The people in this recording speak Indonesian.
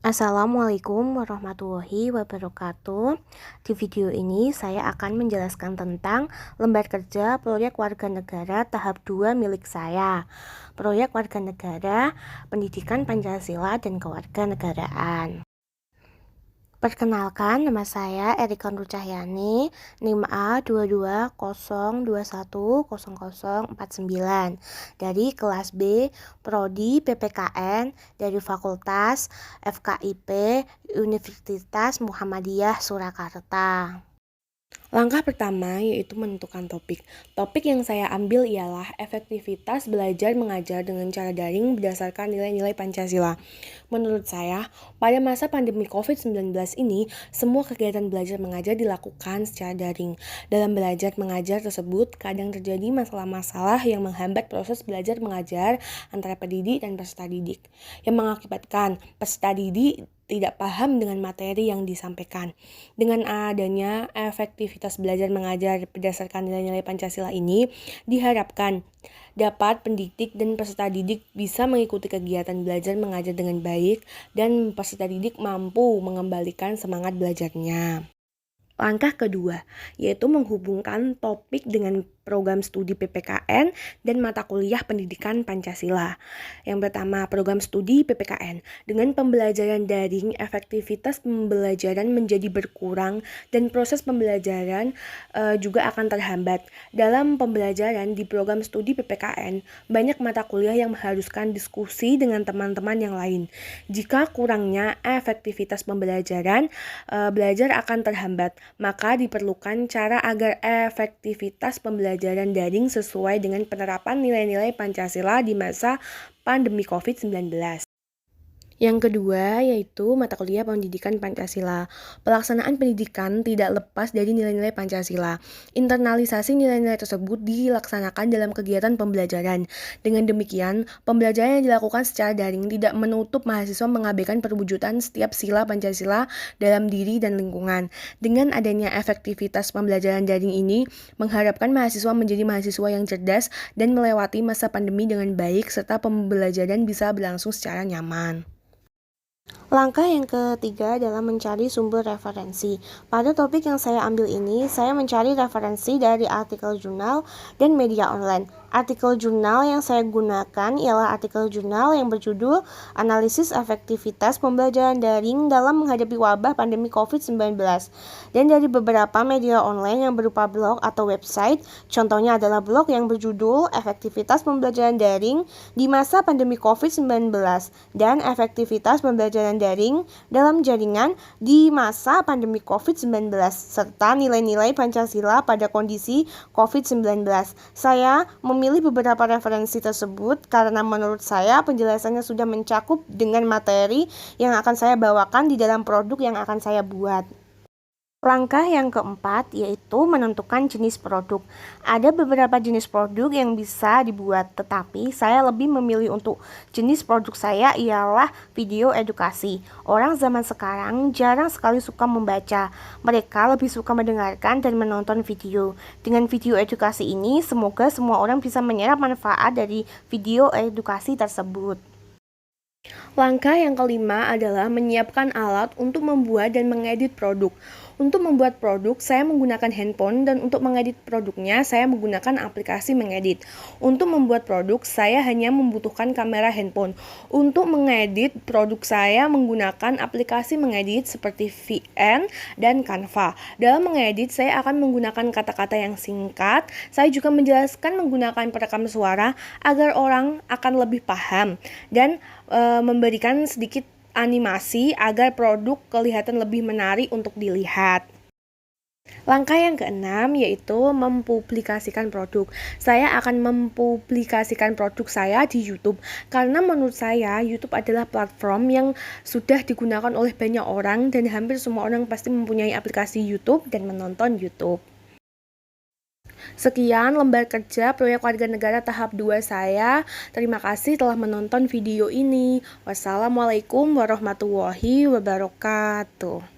Assalamualaikum warahmatullahi wabarakatuh. Di video ini saya akan menjelaskan tentang lembar kerja proyek warga negara tahap 2 milik saya. Proyek warga negara, pendidikan Pancasila dan kewarganegaraan. Perkenalkan, nama saya Erika Nur Cahyani, NIM A2202100049 dari kelas B, Prodi PPKN dari Fakultas FKIP Universitas Muhammadiyah Surakarta. Langkah pertama yaitu menentukan topik. Topik yang saya ambil ialah efektivitas belajar mengajar dengan cara daring berdasarkan nilai-nilai Pancasila. Menurut saya, pada masa pandemi COVID-19 ini, semua kegiatan belajar mengajar dilakukan secara daring. Dalam belajar mengajar tersebut, kadang terjadi masalah-masalah yang menghambat proses belajar mengajar antara pendidik dan peserta didik, yang mengakibatkan peserta didik tidak paham dengan materi yang disampaikan. Dengan adanya efektivitas belajar mengajar berdasarkan nilai-nilai Pancasila ini, diharapkan dapat pendidik dan peserta didik bisa mengikuti kegiatan belajar mengajar dengan baik dan peserta didik mampu mengembalikan semangat belajarnya. Langkah kedua, yaitu menghubungkan topik dengan program studi PPKN dan mata kuliah pendidikan Pancasila. Yang pertama, program studi PPKN. Dengan pembelajaran daring, efektivitas pembelajaran menjadi berkurang dan proses pembelajaran juga akan terhambat. Dalam pembelajaran di program studi PPKN, banyak mata kuliah yang mengharuskan diskusi dengan teman-teman yang lain. Jika kurangnya efektivitas pembelajaran, belajar akan terhambat. Maka diperlukan cara agar efektivitas pembelajaran daring sesuai dengan penerapan nilai-nilai Pancasila di masa pandemi COVID-19. Yang kedua yaitu mata kuliah pendidikan Pancasila. Pelaksanaan pendidikan tidak lepas dari nilai-nilai Pancasila. Internalisasi nilai-nilai tersebut dilaksanakan dalam kegiatan pembelajaran. Dengan demikian, pembelajaran yang dilakukan secara daring tidak menutup mahasiswa mengabaikan perwujudan setiap sila Pancasila dalam diri dan lingkungan. Dengan adanya efektivitas pembelajaran daring ini, mengharapkan mahasiswa menjadi mahasiswa yang cerdas dan melewati masa pandemi dengan baik serta pembelajaran bisa berlangsung secara nyaman. Langkah yang ketiga adalah mencari sumber referensi. Pada topik yang saya ambil ini, saya mencari referensi dari artikel jurnal dan media online. Artikel jurnal yang saya gunakan ialah artikel jurnal yang berjudul Analisis Efektivitas Pembelajaran Daring dalam Menghadapi Wabah Pandemi COVID-19. Dan dari beberapa media online yang berupa blog atau website, contohnya adalah blog yang berjudul Efektivitas Pembelajaran Daring di Masa Pandemi COVID-19 dan Efektivitas Pembelajaran Daring dalam Jaringan di Masa Pandemi COVID-19 serta nilai-nilai Pancasila pada kondisi COVID-19. Saya memilih beberapa referensi tersebut karena menurut saya penjelasannya sudah mencakup dengan materi yang akan saya bawakan di dalam produk yang akan saya buat. Langkah yang keempat yaitu menentukan jenis produk. Ada beberapa jenis produk yang bisa dibuat, tetapi saya lebih memilih untuk jenis produk saya ialah video edukasi. Orang zaman sekarang jarang sekali suka membaca. Mereka lebih suka mendengarkan dan menonton video. Dengan video edukasi ini, semoga semua orang bisa menyerap manfaat dari video edukasi tersebut. Langkah yang kelima adalah menyiapkan alat untuk membuat dan mengedit produk. Untuk membuat produk, saya menggunakan handphone dan untuk mengedit produknya, saya menggunakan aplikasi mengedit. Untuk membuat produk, saya hanya membutuhkan kamera handphone. Untuk mengedit produk saya menggunakan aplikasi mengedit seperti VN dan Canva. Dalam mengedit, saya akan menggunakan kata-kata yang singkat. Saya juga menjelaskan menggunakan perekam suara agar orang akan lebih paham dan memberikan sedikit animasi agar produk kelihatan lebih menarik untuk dilihat. Langkah yang keenam yaitu mempublikasikan produk. Saya akan mempublikasikan produk saya di YouTube karena menurut saya YouTube adalah platform yang sudah digunakan oleh banyak orang dan hampir semua orang pasti mempunyai aplikasi YouTube dan menonton YouTube. Sekian lembar kerja proyek warga negara tahap 2 saya. Terima kasih telah menonton video ini. Wassalamualaikum warahmatullahi wabarakatuh.